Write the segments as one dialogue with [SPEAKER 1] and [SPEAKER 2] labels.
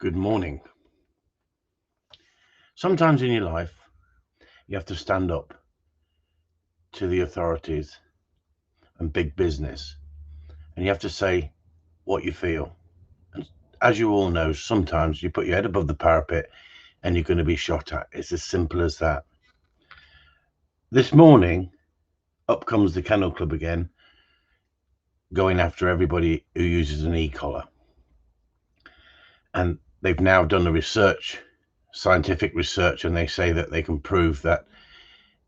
[SPEAKER 1] Good morning. Sometimes in your life, you have to stand up to the authorities and big business, and you have to say what you feel. And as you all know, sometimes you put your head above the parapet and you're going to be shot at. It's as simple as that. This morning, up comes the Kennel Club again, going after everybody who uses an e-collar. And they've now done the research, scientific research, and they say that they can prove that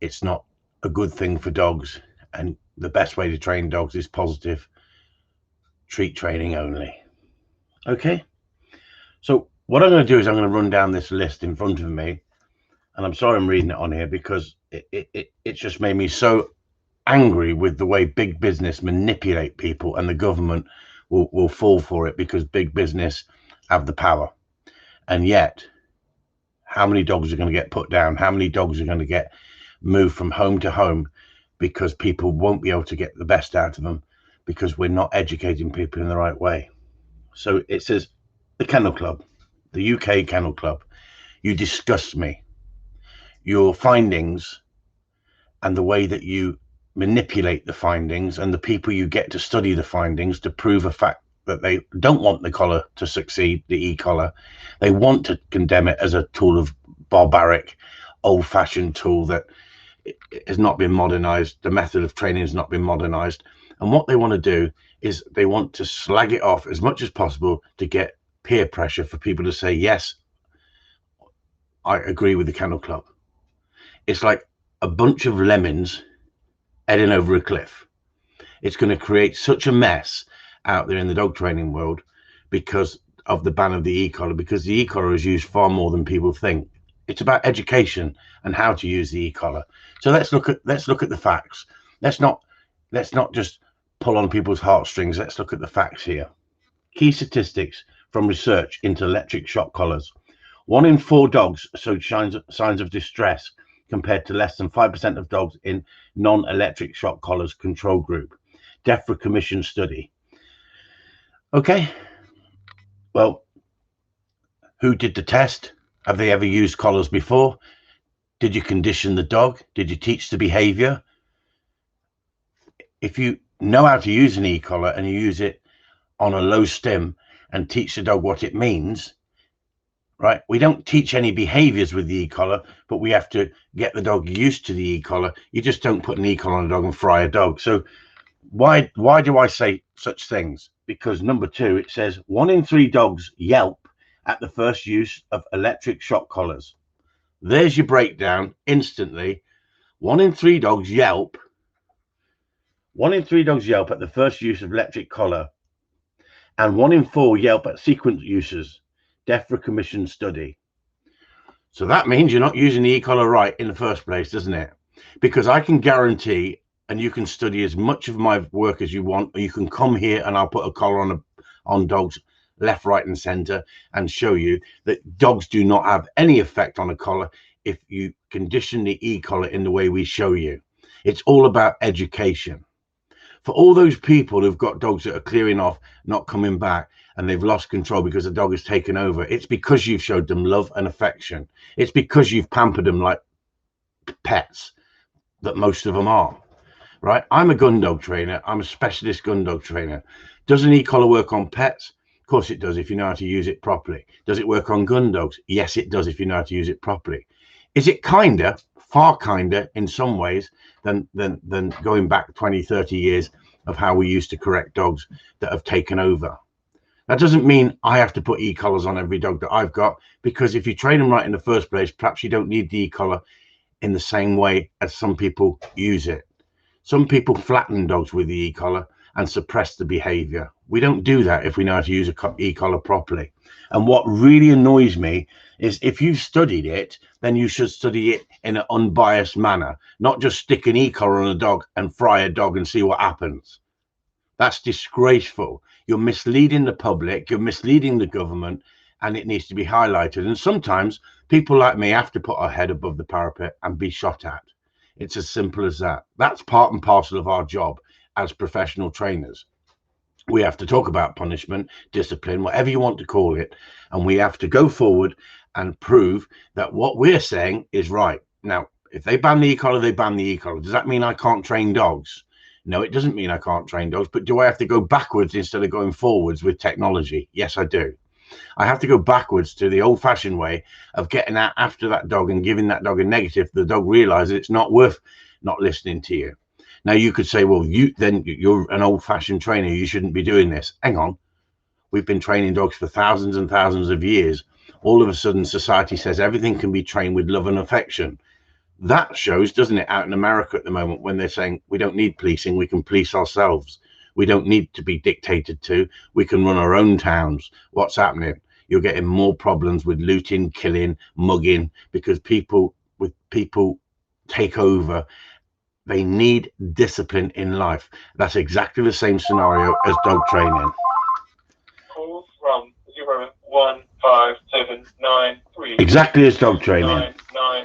[SPEAKER 1] it's not a good thing for dogs, and the best way to train dogs is positive treat training only. Okay, so what I'm going to do is I'm going to run down this list in front of me, and I'm sorry I'm reading it on here because it just made me so angry with the way big business manipulate people, and the government will fall for it because big business have the power. And yet, how many dogs are going to get put down? How many dogs are going to get moved from home to home because people won't be able to get the best out of them because we're not educating people in the right way? So it says, the Kennel Club, the UK Kennel Club, you disgust me. Your findings and the way that you manipulate the findings and the people you get to study the findings to prove a fact that they don't want the collar to succeed, the e-collar. They want to condemn it as a tool of barbaric, old-fashioned tool that has not been modernized. The method of training has not been modernized. And what they want to do is they want to slag it off as much as possible to get peer pressure for people to say, yes, I agree with the Kennel Club. It's like a bunch of lemons heading over a cliff. It's going to create such a mess out there in the dog training world because of the ban of the e-collar, because the e-collar is used far more than people think. It's about education and how to use the e-collar. So let's look at the facts. Let's not just pull on people's heartstrings. Let's look at the facts here. Key statistics from research into electric shock collars. 1 in 4 dogs showed signs of distress compared to less than 5% of dogs in non-electric shock collars control group. DEFRA Commission study. Okay, well, who did the test? Have they ever used collars before? Did you condition the dog? Did you teach the behavior? If you know how to use an e-collar and you use it on a low stim and teach the dog what it means, right? We don't teach any behaviors with the e-collar, but we have to get the dog used to the e-collar. You just don't put an e-collar on a dog and fry a dog. So why do I say such things? Because number 2, it says 1 in 3 dogs yelp at the first use of electric shock collars. There's your breakdown instantly. 1 in 3 dogs yelp. 1 in 3 dogs yelp at the first use of electric collar, and 1 in 4 yelp at sequence uses. DEFRA Commission study. So that means you're not using the e-collar right in the first place, doesn't it? Because I can guarantee, and you can study as much of my work as you want, or you can come here and I'll put a collar on dogs left, right, and center and show you that dogs do not have any effect on a collar if you condition the e-collar in the way we show you. It's all about education. For all those people who've got dogs that are clearing off, not coming back, and they've lost control because the dog has taken over, it's because you've showed them love and affection. It's because you've pampered them like pets, that most of them are, right? I'm a gun dog trainer. I'm a specialist gun dog trainer. Does an e-collar work on pets? Of course it does, if you know how to use it properly. Does it work on gun dogs? Yes, it does, if you know how to use it properly. Is it kinder, far kinder in some ways than going back 20, 30 years of how we used to correct dogs that have taken over? That doesn't mean I have to put e-collars on every dog that I've got, because if you train them right in the first place, perhaps you don't need the e-collar in the same way as some people use it. Some people flatten dogs with the e-collar and suppress the behavior. We don't do that if we know how to use a e-collar properly. And what really annoys me is, if you've studied it, then you should study it in an unbiased manner, not just stick an e-collar on a dog and fry a dog and see what happens. That's disgraceful. You're misleading the public, you're misleading the government, and it needs to be highlighted. And sometimes people like me have to put our head above the parapet and be shot at. It's as simple as that. That's part and parcel of our job as professional trainers. We have to talk about punishment, discipline, whatever you want to call it, and we have to go forward and prove that what we're saying is right. Now, if they ban the e-collar, they ban the e-collar. Does that mean I can't train dogs? No, it doesn't mean I can't train dogs, but do I have to go backwards instead of going forwards with technology? Yes, I do. I have to go backwards to the old-fashioned way of getting out after that dog and giving that dog a negative. The dog realizes it's not worth not listening to you. Now, you could say, well, you're an old-fashioned trainer. You shouldn't be doing this. Hang on. We've been training dogs for thousands and thousands of years. All of a sudden, society says everything can be trained with love and affection. That shows, doesn't it, out in America at the moment, when they're saying we don't need policing, we can police ourselves. We don't need to be dictated to. We can run our own towns. What's happening? You're getting more problems with looting, killing, mugging, because people take over. They need discipline in life. That's exactly the same scenario as dog training.
[SPEAKER 2] Calls from 015793.
[SPEAKER 1] Exactly as dog training.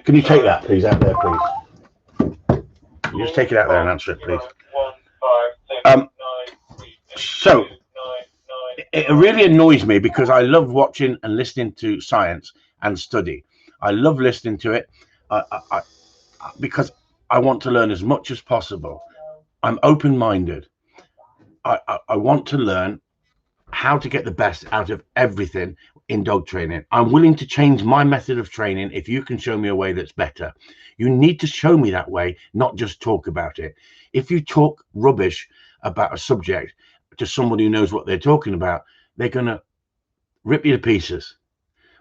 [SPEAKER 1] Can you take that, please, out there, please? You just take it out there and answer it, please. So it really annoys me because I love watching and listening to science and study. I love listening to it because I want to learn as much as possible. I'm open-minded. I want to learn how to get the best out of everything in dog training. I'm willing to change my method of training if you can show me a way that's better. You need to show me that way, not just talk about it. If you talk rubbish about a subject to somebody who knows what they're talking about, they're going to rip you to pieces.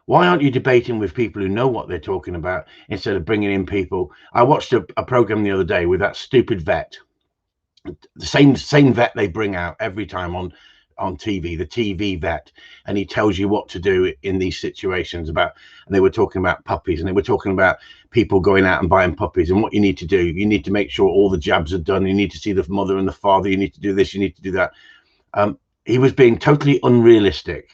[SPEAKER 1] Why aren't you debating with people who know what they're talking about instead of bringing in people? I watched a program the other day with that stupid vet, the same vet they bring out every time on TV, the TV vet, and he tells you what to do in these situations. And they were talking about puppies, and they were talking about people going out and buying puppies, and what you need to do. You need to make sure all the jabs are done. You need to see the mother and the father. You need to do this. You need to do that. He was being totally unrealistic.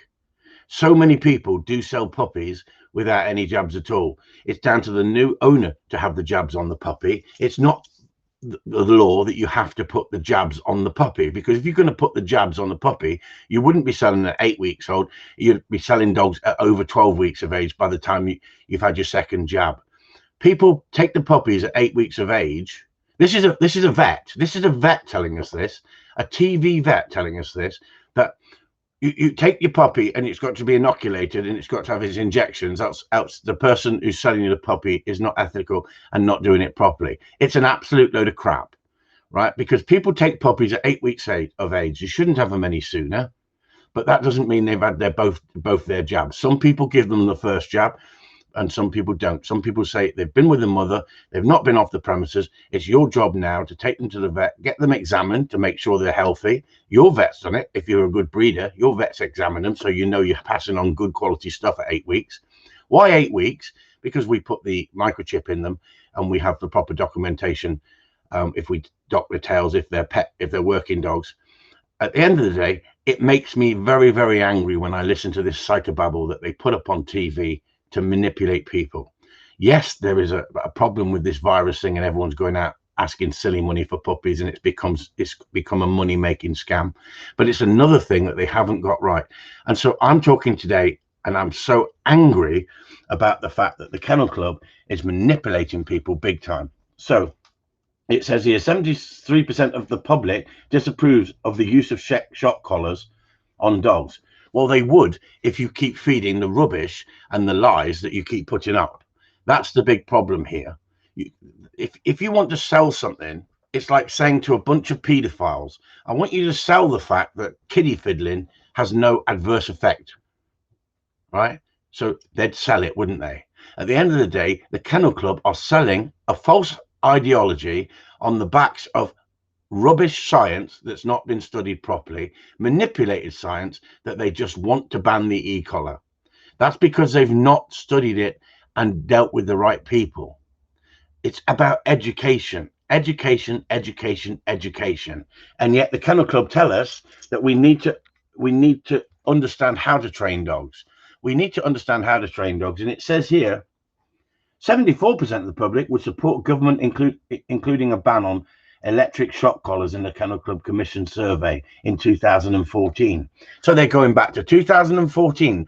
[SPEAKER 1] So many people do sell puppies without any jabs at all. It's down to the new owner to have the jabs on the puppy. It's not the law that you have to put the jabs on the puppy, because if you're going to put the jabs on the puppy, you wouldn't be selling at 8 weeks old. You'd be selling dogs at over 12 weeks of age by the time you've had your second jab. People take the puppies at 8 weeks of age. This is a vet. This is a vet telling us this, a TV vet telling us this, that you take your puppy and it's got to be inoculated and it's got to have its injections, else the person who's selling you the puppy is not ethical and not doing it properly. It's an absolute load of crap, right? Because people take puppies at 8 weeks of age. You shouldn't have them any sooner, but that doesn't mean they've had both their jabs. Some people give them the first jab and some people don't. Some people say they've been with the mother, they've not been off the premises. It's your job now to take them to the vet, get them examined to make sure they're healthy. Your vet's done it. If you're a good breeder, your vet's examined them, so you know you're passing on good quality stuff at 8 weeks. Why 8 weeks? Because we put the microchip in them and we have the proper documentation. If we dock the tails, if they're working dogs. At the end of the day, it makes me very, very angry when I listen to this psychobabble that they put up on TV to manipulate people. Yes, there is a problem with this virus thing and everyone's going out asking silly money for puppies and it's become a money-making scam. But it's another thing that they haven't got right. And so I'm talking today and I'm so angry about the fact that the Kennel Club is manipulating people big time. So it says here, 73% of the public disapproves of the use of shock collars on dogs. Well, they would if you keep feeding the rubbish and the lies that you keep putting up. That's the big problem here. If you want to sell something, it's like saying to a bunch of paedophiles, I want you to sell the fact that kiddie fiddling has no adverse effect, right? So they'd sell it, wouldn't they? At the end of the day, the Kennel Club are selling a false ideology on the backs of rubbish science that's not been studied properly, manipulated science that they just want to ban the e-collar. That's because they've not studied it and dealt with the right people. It's about education, education, education, education. And yet the Kennel Club tell us that we need to understand how to train dogs. We need to understand how to train dogs. And it says here, 74% of the public would support government including a ban on electric shock collars in the Kennel Club Commission survey in 2014. So they're going back to 2014.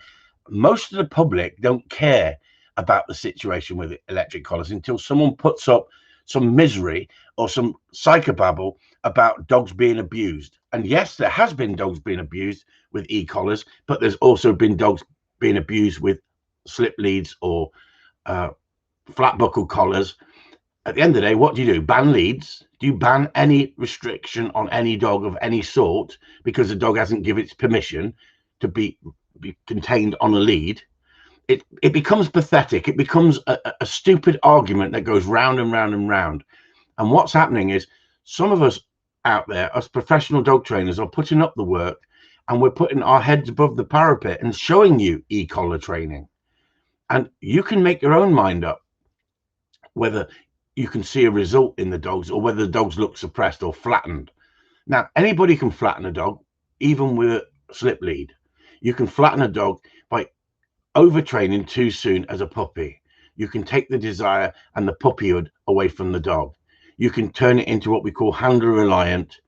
[SPEAKER 1] Most of the public don't care about the situation with electric collars until someone puts up some misery or some psychobabble about dogs being abused. And yes, there has been dogs being abused with e-collars, but there's also been dogs being abused with slip leads or flat buckle collars. At the end of the day, what do? Ban leads? Do you ban any restriction on any dog of any sort because the dog hasn't given its permission to be contained on a lead? It becomes pathetic. It becomes a stupid argument that goes round and round and round. And what's happening is some of us out there, us professional dog trainers, are putting up the work, and we're putting our heads above the parapet and showing you e-collar training. And you can make your own mind up whether you can see a result in the dogs or whether the dogs look suppressed or flattened. Now, anybody can flatten a dog, even with a slip lead. You can flatten a dog by overtraining too soon as a puppy. You can take the desire and the puppyhood away from the dog. You can turn it into what we call handler reliant,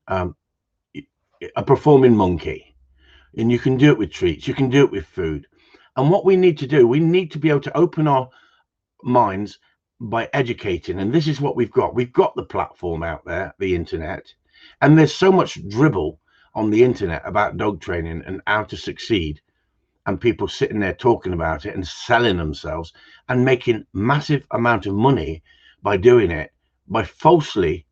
[SPEAKER 1] a performing monkey. And you can do it with treats. You can do it with food. And what we need to do, we need to be able to open our minds by educating. And this is what we've got. We've got the platform out there, the internet. And there's so much dribble on the internet about dog training and how to succeed. And people sitting there talking about it and selling themselves and making massive amount of money by doing it, by falsely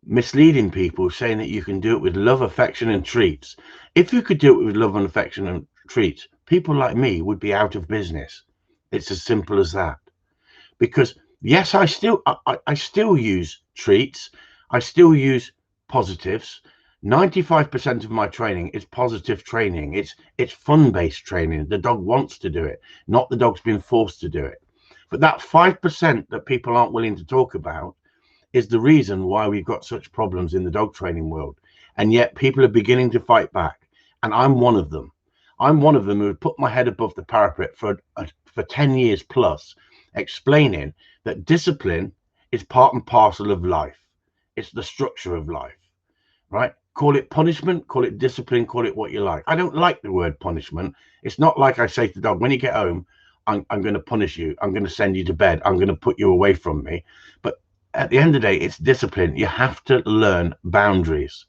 [SPEAKER 1] misleading people, saying that you can do it with love, affection and treats. If you could do it with love and affection and treats, people like me would be out of business. It's as simple as that. Because yes, I still use treats. I still use positives. 95% of my training is positive training. It's fun-based training. The dog wants to do it, not the dog's been forced to do it. But that 5% that people aren't willing to talk about is the reason why we've got such problems in the dog training world. And yet people are beginning to fight back. And I'm one of them. I'm one of them who put my head above the parapet for 10 years plus, explaining that discipline is part and parcel of life. It's the structure of life, right? Call it punishment, call it discipline, call it what you like. I don't like the word punishment. It's not like I say to the dog, when you get home, I'm going to punish you. I'm going to send you to bed. I'm going to put you away from me. But at the end of the day, it's discipline. You have to learn boundaries,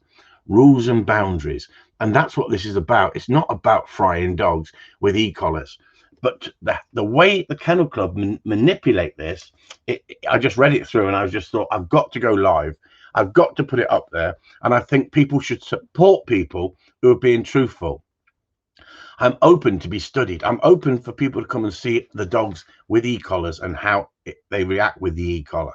[SPEAKER 1] rules and boundaries. And that's what this is about. It's not about frying dogs with e-collars. But the way the Kennel Club manipulate this, I just read it through and I just thought, I've got to go live. I've got to put it up there. And I think people should support people who are being truthful. I'm open to be studied. I'm open for people to come and see the dogs with e-collars and how they react with the e-collar.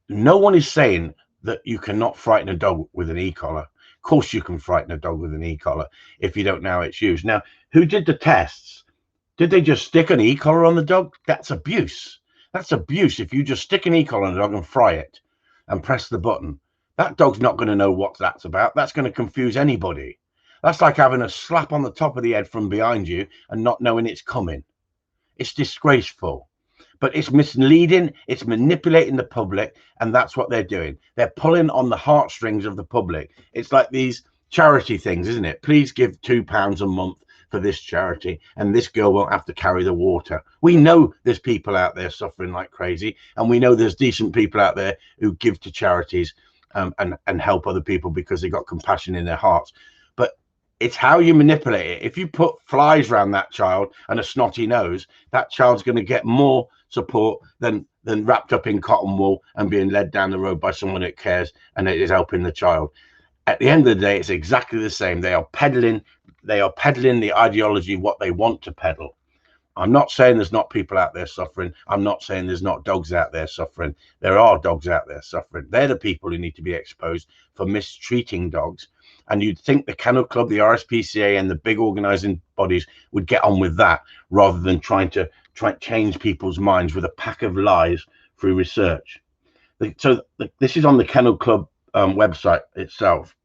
[SPEAKER 1] No one is saying that you cannot frighten a dog with an e-collar. Of course you can frighten a dog with an e-collar if you don't know how it's used. Now, who did the tests? Did they just stick an e-collar on the dog? That's abuse. That's abuse. If you just stick an e-collar on the dog and fry it and press the button, that dog's not going to know what that's about. That's going to confuse anybody. That's like having a slap on the top of the head from behind you and not knowing it's coming. It's disgraceful. But it's misleading, it's manipulating the public, and that's what they're doing. They're pulling on the heartstrings of the public. It's like these charity things, isn't it? Please give £2 a month for this charity, and this girl won't have to carry the water. We know there's people out there suffering like crazy, and we know there's decent people out there who give to charities and help other people because they've got compassion in their hearts. But it's how you manipulate it. If you put flies around that child and a snotty nose, that child's going to get more support than wrapped up in cotton wool and being led down the road by someone that cares and that is helping the child. At the end of the day, it's exactly the same. They are peddling the ideology, what they want to peddle. I'm not saying there's not people out there suffering. I'm not saying there's not dogs out there suffering. There are dogs out there suffering. They're the people who need to be exposed for mistreating dogs. And you'd think the Kennel Club, the RSPCA, and the big organizing bodies would get on with that rather than trying to change people's minds with a pack of lies through research. So this is on the Kennel Club website itself.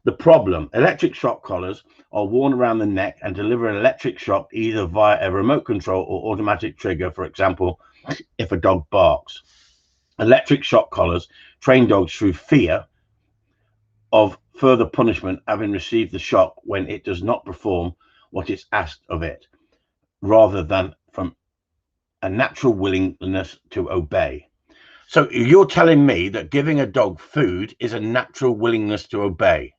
[SPEAKER 1] The problem: electric shock collars are worn around the neck and deliver an electric shock either via a remote control or automatic trigger, for example, if a dog barks. Electric shock collars train dogs through fear of further punishment, having received the shock when it does not perform what is asked of it, rather than from a natural willingness to obey. So you're telling me that giving a dog food is a natural willingness to obey?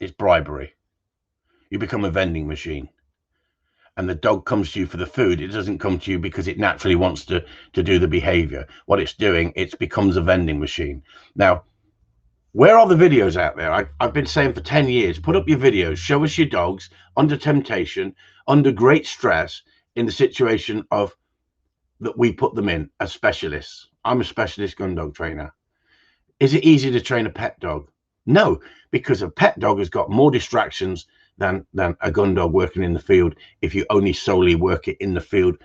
[SPEAKER 1] It's bribery. You become a vending machine. And the dog comes to you for the food. It doesn't come to you because it naturally wants to do the behavior. What it's doing, it becomes a vending machine. Now, where are the videos out there? I've been saying for 10 years, put up your videos, show us your dogs under temptation, under great stress, in the situation of that we put them in as specialists. I'm a specialist gun dog trainer. Is it easy to train a pet dog? No, because a pet dog has got more distractions than a gun dog working in the field if you only solely work it in the field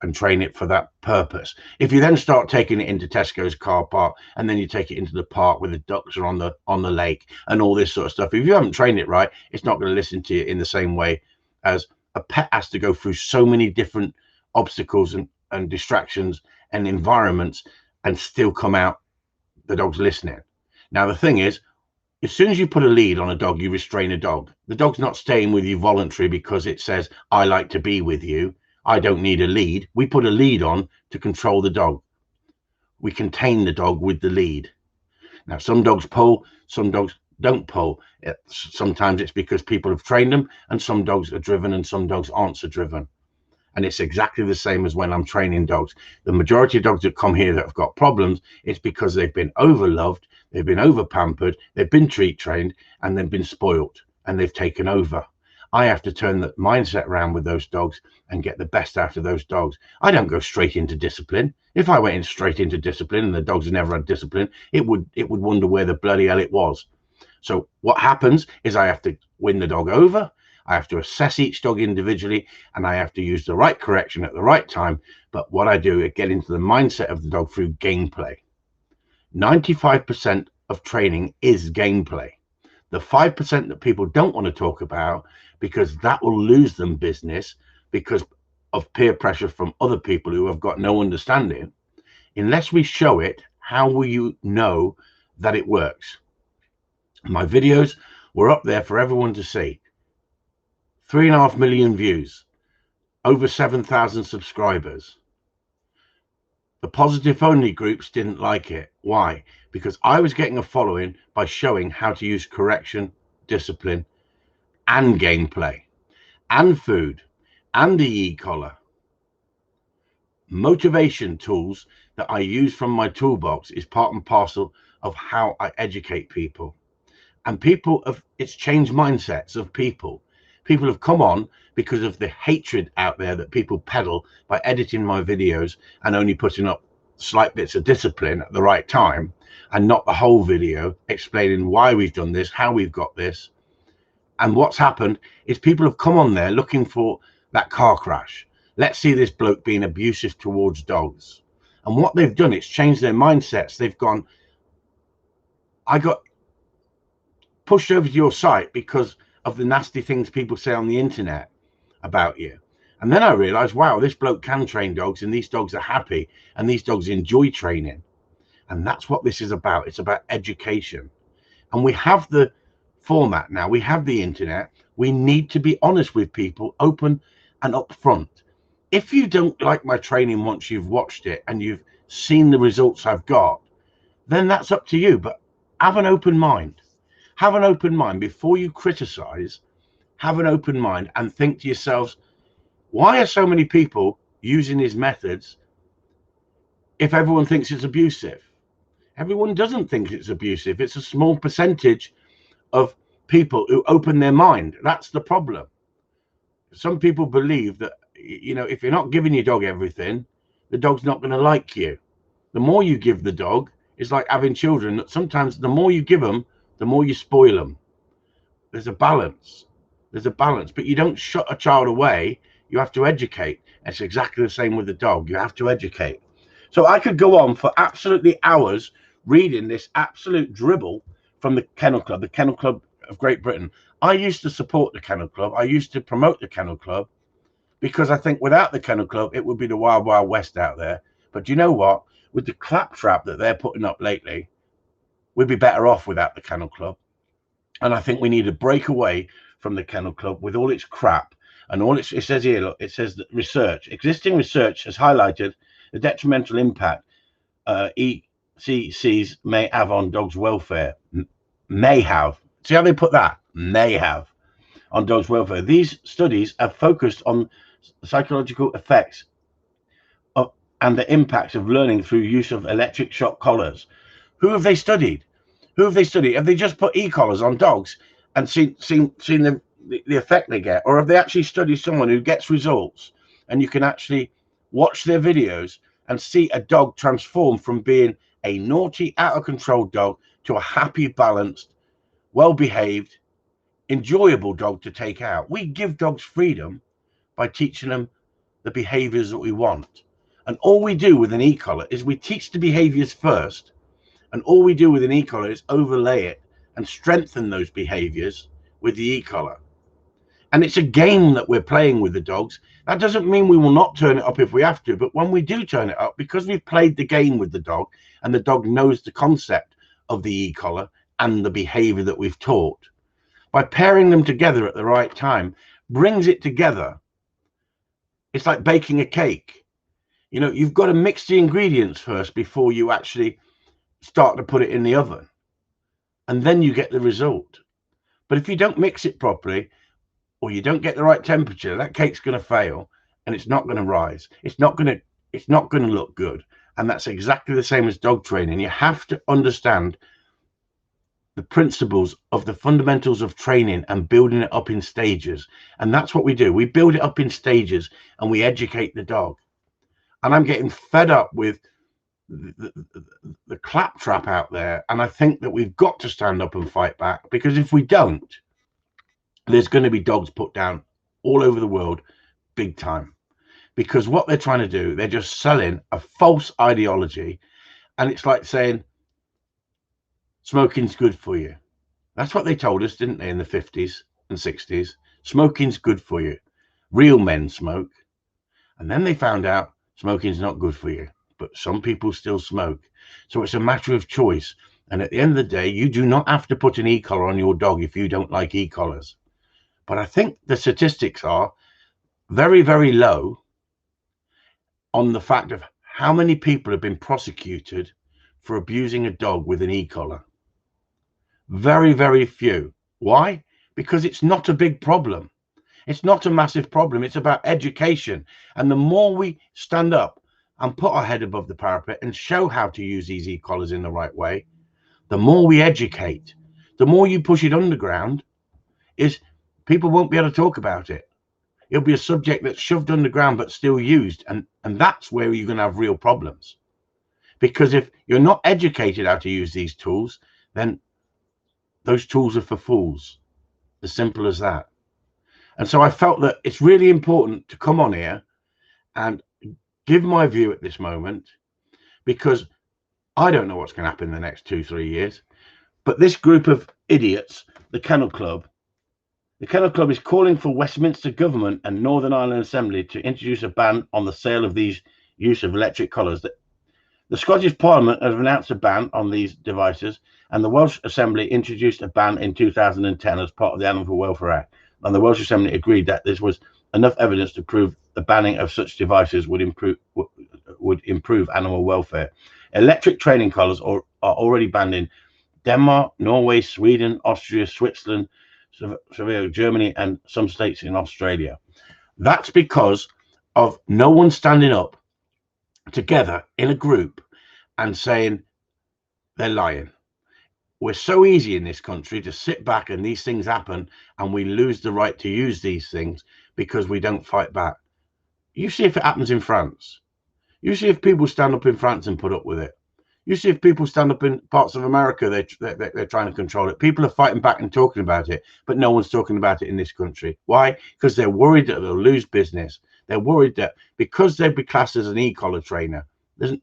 [SPEAKER 1] and train it for that purpose. If you then start taking it into Tesco's car park, and then you take it into the park where the ducks are on the lake and all this sort of stuff, if you haven't trained it right, it's not going to listen to you in the same way as a pet has to go through so many different obstacles and distractions and environments and still come out the dog's listening. Now, the thing is, as soon as you put a lead on a dog, you restrain a dog. The dog's not staying with you voluntarily because it says, I like to be with you. I don't need a lead. We put a lead on to control the dog. We contain the dog with the lead. Now, some dogs pull, some dogs don't pull. Sometimes it's because people have trained them, and some dogs are driven and some dogs aren't so driven. And it's exactly the same as when I'm training dogs. The majority of dogs that come here that have got problems, it's because they've been overloved, they've been over pampered, they've been treat trained, and they've been spoiled, and they've taken over. I have to turn the mindset around with those dogs and get the best out of those dogs. I don't go straight into discipline. If I went straight into discipline and the dogs never had discipline, it would wonder where the bloody hell it was. So what happens is I have to win the dog over. I have to assess each dog individually, and I have to use the right correction at the right time. But what I do is get into the mindset of the dog through gameplay. 95% of training is gameplay. The 5% that people don't want to talk about, because that will lose them business because of peer pressure from other people who have got no understanding. Unless we show it, how will you know that it works? My videos were up there for everyone to see. 3.5 million views, over 7,000 subscribers. The positive only groups didn't like it. Why? Because I was getting a following by showing how to use correction, discipline, and gameplay, and food, and the e-collar. Motivation tools that I use from my toolbox is part and parcel of how I educate people. And it's changed mindsets of people. People have come on because of the hatred out there that people peddle by editing my videos and only putting up slight bits of discipline at the right time, and not the whole video explaining why we've done this, how we've got this. And what's happened is people have come on there looking for that car crash. Let's see this bloke being abusive towards dogs. And what they've done, it's changed their mindsets. They've gone, I got pushed over to your site because of the nasty things people say on the internet about you. And then I realized, wow, this bloke can train dogs, and these dogs are happy, and these dogs enjoy training. And that's what this is about. It's about education. And we have the format now. We have the internet. We need to be honest with people, open and upfront. If you don't like my training once you've watched it and you've seen the results I've got, then that's up to you. But have an open mind. Have an open mind before you criticize. Have an open mind and think to yourselves, why are so many people using his methods if everyone thinks it's abusive? Everyone doesn't think it's abusive. It's a small percentage of people who open their mind. That's the problem. Some people believe that, if you're not giving your dog everything, the dog's not going to like you. The more you give the dog, it's like having children. Sometimes the more you give them, the more you spoil them. There's a balance. But you don't shut a child away. You have to educate. It's exactly the same with the dog. You have to educate. So I could go on for absolutely hours reading this absolute dribble from the Kennel Club of Great Britain. I used to support the Kennel Club. I used to promote the Kennel Club because I think without the Kennel Club, it would be the wild, wild west out there. But you know what? With the claptrap that they're putting up lately, we'd be better off without the Kennel Club. And I think we need to break away from the Kennel Club with all its crap and all its, it says here, look, it says that existing research has highlighted the detrimental impact ECCs may have on dogs' welfare. May have. See how they put that? May have on dogs' welfare. These studies have focused on psychological effects and the impacts of learning through use of electric shock collars. Who have they studied? Who have they studied? Have they just put e-collars on dogs and seen the effect they get? Or have they actually studied someone who gets results and you can actually watch their videos and see a dog transform from being a naughty, out of control dog to a happy, balanced, well-behaved, enjoyable dog to take out? We give dogs freedom by teaching them the behaviors that we want. And all we do with an e-collar is we teach the behaviors first. And all we do with an e-collar is overlay it and strengthen those behaviors with the e-collar. And it's a game that we're playing with the dogs. That doesn't mean we will not turn it up if we have to, but when we do turn it up, because we've played the game with the dog and the dog knows the concept of the e-collar and the behavior that we've taught, by pairing them together at the right time, brings it together. It's like baking a cake. You know, you've got to mix the ingredients first before you actually start to put it in the oven, and then you get the result. But if you don't mix it properly, or you don't get the right temperature, that cake's going to fail and it's not going to rise. It's not going to look good. And that's exactly the same as dog training. You have to understand the principles of the fundamentals of training and building it up in stages. And that's what we do. We build it up in stages and we educate the dog. And I'm getting fed up with the claptrap out there. And I think that we've got to stand up and fight back, because if we don't, there's going to be dogs put down all over the world big time, because what they're trying to do, they're just selling a false ideology. And it's like saying smoking's good for you. That's what they told us, didn't they, in the 50s and 60s? Smoking's good for you. Real men smoke. And then they found out smoking's not good for you, but some people still smoke. So it's a matter of choice. And at the end of the day, you do not have to put an e-collar on your dog if you don't like e-collars. But I think the statistics are very, very low on the fact of how many people have been prosecuted for abusing a dog with an e-collar. Very, very few. Why? Because it's not a big problem. It's not a massive problem. It's about education. And the more we stand up and put our head above the parapet and show how to use these e-collars in the right way, the more we educate, the more you push it underground, is people won't be able to talk about it. It'll be a subject that's shoved underground but still used. And that's where you're going to have real problems. Because if you're not educated how to use these tools, then those tools are for fools. As simple as that. And so I felt that it's really important to come on here and give my view at this moment, because I don't know what's going to happen in the next 2-3 years. But this group of idiots, the Kennel Club is calling for Westminster Government and Northern Ireland Assembly to introduce a ban on the sale of these use of electric collars. The Scottish Parliament has announced a ban on these devices, and the Welsh Assembly introduced a ban in 2010 as part of the Animal Welfare Act. And the Welsh Assembly agreed that there was enough evidence to prove the banning of such devices would improve animal welfare. Electric training collars are already banned in Denmark, Norway, Sweden, Austria, Switzerland, Germany, and some states in Australia. That's because of no one standing up together in a group and saying they're lying. We're so easy in this country to sit back and these things happen and we lose the right to use these things because we don't fight back. You see if it happens in France. You see if people stand up in France and put up with it. You see if people stand up in parts of America, they're trying to control it. People are fighting back and talking about it, but no one's talking about it in this country. Why? Because they're worried that they'll lose business. They're worried that because they'd be classed as an e-collar trainer.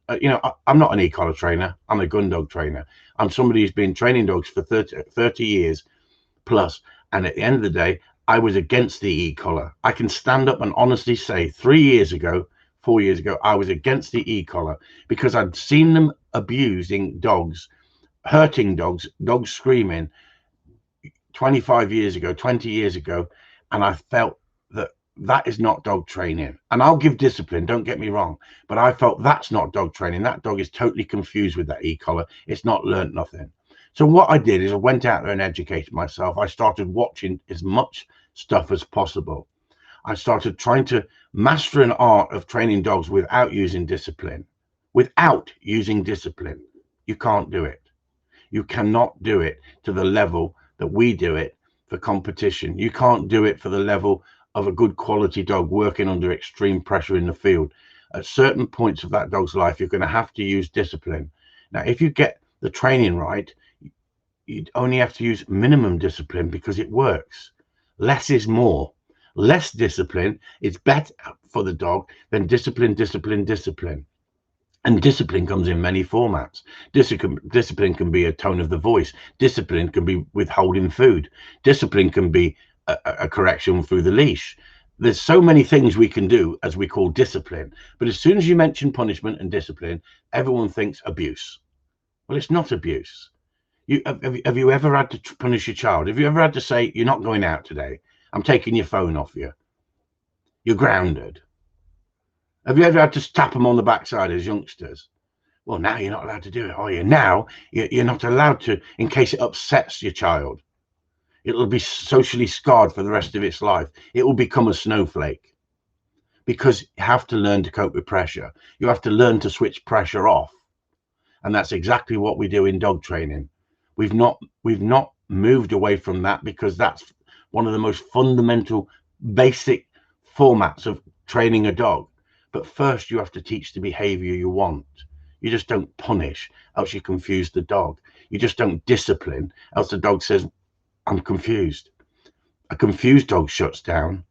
[SPEAKER 1] I'm not an e-collar trainer. I'm a gun dog trainer. I'm somebody who's been training dogs for 30 years plus. And at the end of the day, I was against the e-collar. I can stand up and honestly say 4 years ago, I was against the e-collar because I'd seen them abusing dogs hurting dogs, dogs screaming 25 years ago, 20 years ago, and I felt that that is not dog training. And I'll give discipline, don't get me wrong, but I felt that's not dog training. That dog is totally confused with that e-collar. It's not learnt nothing. So what I did is I went out there and educated myself. I started watching as much stuff as possible. I started trying to master an art of training dogs without using discipline. Without using discipline, you can't do it. You cannot do it to the level that we do it for competition. You can't do it for the level of a good quality dog working under extreme pressure in the field. At certain points of that dog's life, you're going to have to use discipline. Now, if you get the training right, you only have to use minimum discipline because it works. Less is more. Less discipline is better for the dog than discipline, discipline, discipline. And discipline comes in many formats. Discipline can be a tone of the voice. Discipline can be withholding food. Discipline can be a correction through the leash. There's so many things we can do as we call discipline. But as soon as you mention punishment and discipline, everyone thinks abuse. Well, it's not abuse. Have you ever had to punish your child? Have you ever had to say, you're not going out today? I'm taking your phone off you. You're grounded. Have you ever had to tap them on the backside as youngsters? Well, now you're not allowed to do it, are you? Now you're not allowed to, in case it upsets your child. It'll be socially scarred for the rest of its life. It will become a snowflake. Because you have to learn to cope with pressure. You have to learn to switch pressure off. And that's exactly what we do in dog training. We've not moved away from that because that's one of the most fundamental, basic formats of training a dog. But first, you have to teach the behavior you want. You just don't punish, else you confuse the dog. You just don't discipline, else the dog says, I'm confused. A confused dog shuts down.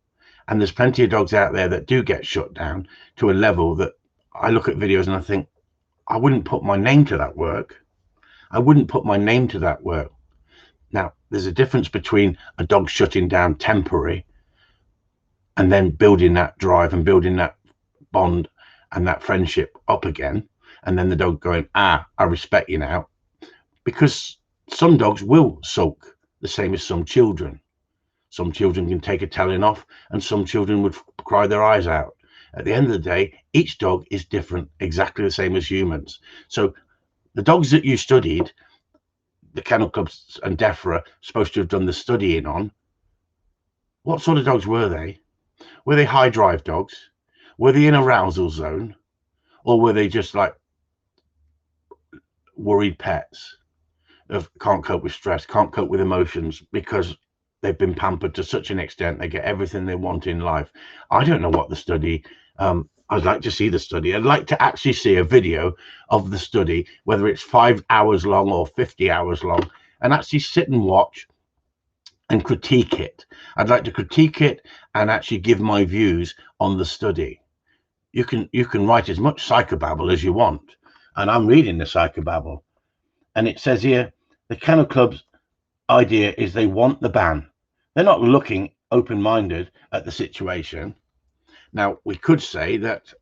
[SPEAKER 1] And there's plenty of dogs out there that do get shut down to a level that I look at videos and I think, I wouldn't put my name to that work. I wouldn't put my name to that work. Now, there's a difference between a dog shutting down temporary and then building that drive and building that bond and that friendship up again. And then the dog going, I respect you now. Because some dogs will sulk the same as some children. Some children can take a telling off and some children would cry their eyes out. At the end of the day, each dog is different, exactly the same as humans. So the dogs that you studied, the kennel clubs and DEFRA supposed to have done the studying on, what sort of dogs were they? Were they high drive dogs? Were they in arousal zone? Or were they just like worried pets of can't cope with stress, can't cope with emotions because they've been pampered to such an extent they get everything they want in life? I don't know what the study, I'd like to see the study. I'd like to actually see a video of the study, whether it's 5 hours long or 50 hours long, and actually sit and watch and critique it. I'd like to critique it and actually give my views on the study. You can write as much psychobabble as you want. And I'm reading the psychobabble. And it says here, the kennel club's idea is they want the ban. They're not looking open-minded at the situation. Now, we could say that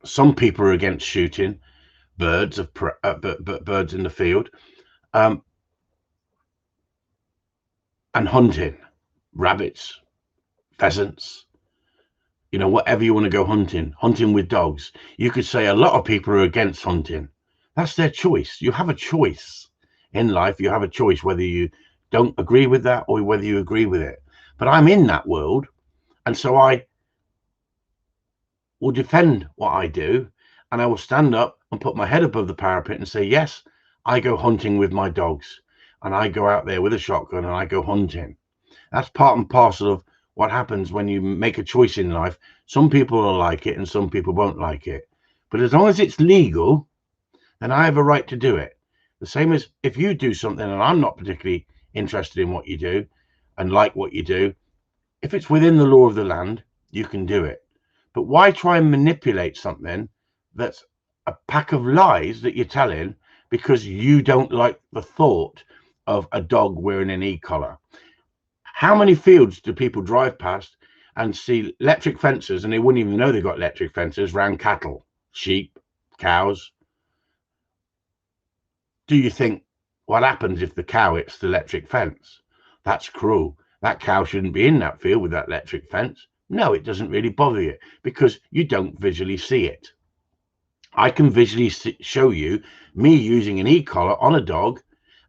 [SPEAKER 1] some people are against shooting birds birds in the field and hunting rabbits, pheasants, you know, whatever you want to go hunting with dogs. You could say a lot of people are against hunting. That's their choice. You have a choice in life. You have a choice whether you don't agree with that or whether you agree with it. But I'm in that world. And so I will defend what I do. And I will stand up and put my head above the parapet and say, yes, I go hunting with my dogs. And I go out there with a shotgun and I go hunting. That's part and parcel of what happens when you make a choice in life. Some people will like it and some people won't like it. But as long as it's legal, then I have a right to do it. The same as if you do something and I'm not particularly interested in what you do and like what you do, if it's within the law of the land, you can do it. But why try and manipulate something that's a pack of lies that you're telling because you don't like the thought of a dog wearing an e-collar? How many fields do people drive past and see electric fences and they wouldn't even know they got electric fences around cattle, sheep, cows? Do you think what happens if the cow hits the electric fence? That's cruel. That cow shouldn't be in that field with that electric fence. No, it doesn't really bother you because you don't visually see it. I can visually show you me using an e-collar on a dog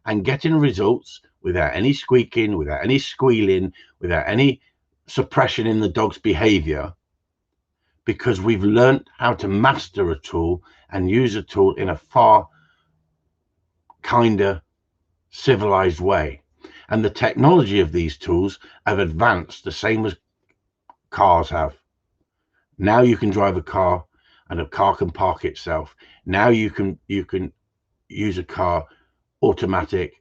[SPEAKER 1] and getting results without any squeaking, without any squealing, without any suppression in the dog's behavior, because we've learned how to master a tool and use a tool in a far kinder, civilized way. And the technology of these tools have advanced the same as cars have. Now you can drive a car and a car can park itself. Now you can use a car automatic.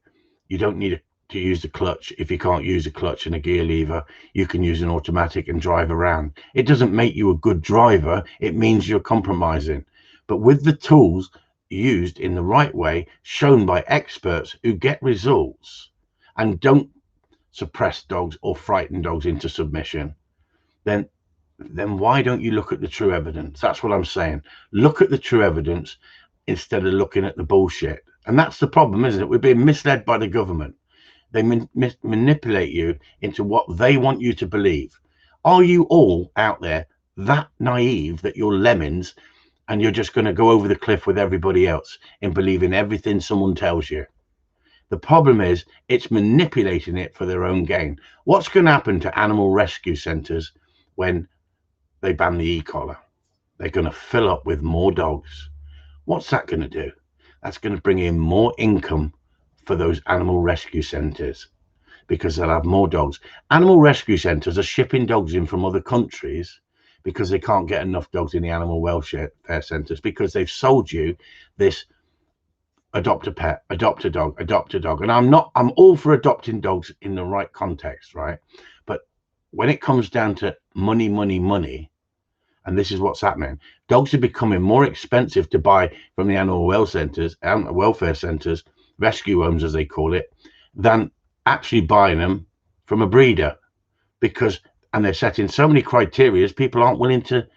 [SPEAKER 1] You don't need to use the clutch. If you can't use a clutch and a gear lever, you can use an automatic and drive around. It doesn't make you a good driver. It means you're compromising. But with the tools used in the right way, shown by experts who get results and don't suppress dogs or frighten dogs into submission, then why don't you look at the true evidence? That's what I'm saying. Look at the true evidence instead of looking at the bullshit. And that's the problem, isn't it? We're being misled by the government. They manipulate you into what they want you to believe. Are you all out there that naive that you're lemmings and you're just going to go over the cliff with everybody else in believing everything someone tells you? The problem is it's manipulating it for their own gain. What's going to happen to animal rescue centers when they ban the e-collar? They're going to fill up with more dogs. What's that going to do? That's going to bring in more income for those animal rescue centers because they'll have more dogs. Animal rescue centers are shipping dogs in from other countries because they can't get enough dogs in the animal welfare centers, because they've sold you this adopt a pet, adopt a dog, adopt a dog. And I'm all for adopting dogs in the right context, right? But when it comes down to money, and this is what's happening, dogs are becoming more expensive to buy from the animal welfare centers, rescue homes as they call it, than actually buying them from a breeder, and they're setting so many criteria, people aren't willing to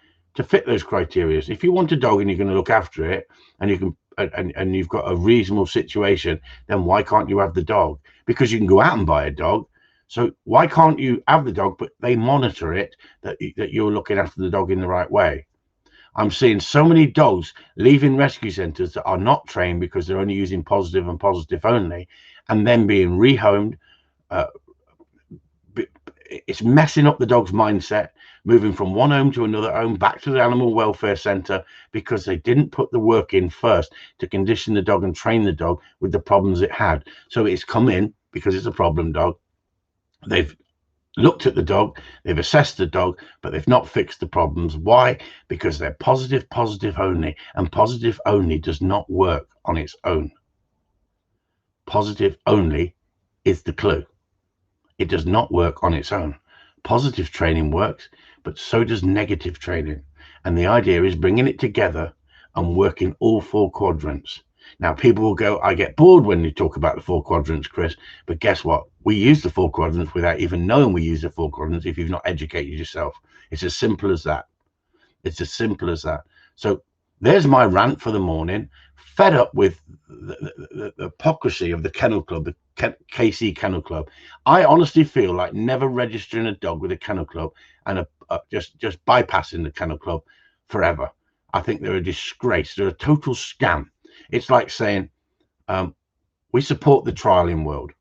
[SPEAKER 1] fit those criteria. If you want a dog and you're going to look after it and you can and you've got a reasonable situation, then why can't you have the dog? Because you can go out and buy a dog. So why can't you have the dog, but they monitor it, that you're looking after the dog in the right way? I'm seeing so many dogs leaving rescue centers that are not trained because they're only using positive and positive only, and then being rehomed. It's messing up the dog's mindset, moving from one home to another home, back to the animal welfare center, because they didn't put the work in first to condition the dog and train the dog with the problems it had. So it's come in because it's a problem dog. They've looked at the dog, they've assessed the dog, but they've not fixed the problems. Why? Because they're positive only, and positive only does not work on its own. Positive only is the clue. It does not work on its own. Positive training works, but so does negative training. And the idea is bringing it together and working all four quadrants. Now, people will go, I get bored when you talk about the four quadrants, Chris, but guess what? We use the four quadrants without even knowing we use the four quadrants if you've not educated yourself. It's as simple as that. It's as simple as that. So there's my rant for the morning. Fed up with the hypocrisy of the Kennel Club, the KC Kennel Club. I honestly feel like never registering a dog with a Kennel Club and just bypassing the Kennel Club forever. I think they're a disgrace. They're a total scam. It's like saying we support the trialing world,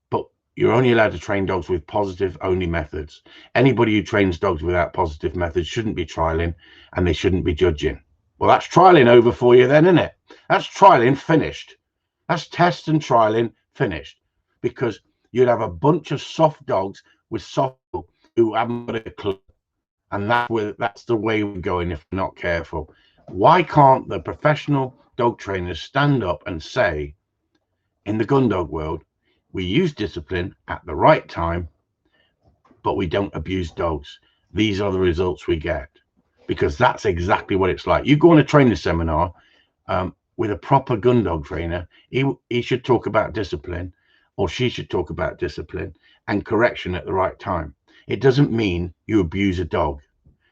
[SPEAKER 1] but you're only allowed to train dogs with positive only methods. Anybody who trains dogs without positive methods shouldn't be trialing, and they shouldn't be judging. Well, that's trialing over for you then, isn't it? That's trialing finished. That's test and trialing finished, because you'd have a bunch of soft dogs with soft who haven't got a clue. And that's the way we're going if we're not careful. Why can't the professional dog trainers stand up and say, in the gun dog world, we use discipline at the right time, but we don't abuse dogs. These are the results we get. Because that's exactly what it's like. You go on a training seminar with a proper gun dog trainer, he should talk about discipline, or she should talk about discipline and correction at the right time. It doesn't mean you abuse a dog.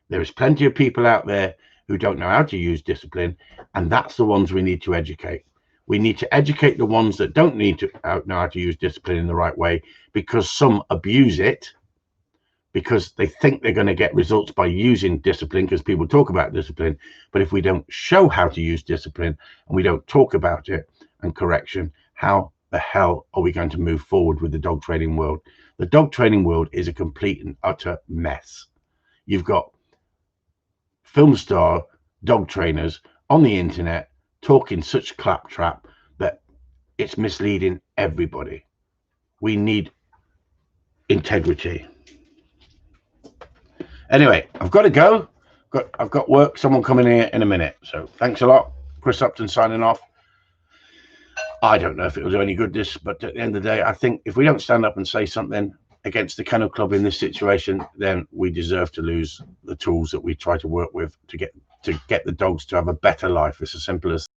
[SPEAKER 1] There is plenty of people out there who don't know how to use discipline, and that's the ones we need to educate. We need to educate the ones that don't need to know how to use discipline in the right way, because some abuse it because they think they're going to get results by using discipline, because people talk about discipline. But if we don't show how to use discipline and we don't talk about it and correction, how the hell are we going to move forward with the dog training world? The dog training world is a complete and utter mess. You've got film star dog trainers on the internet talking such claptrap that it's misleading everybody. We need integrity. Anyway, I've got to go. I've got work. Someone coming here in a minute. So thanks a lot. Chris Upton signing off. I don't know if it'll do any good, this, but at the end of the day, I think if we don't stand up and say something against the Kennel Club in this situation, then we deserve to lose the tools that we try to work with to get the dogs to have a better life. It's as simple as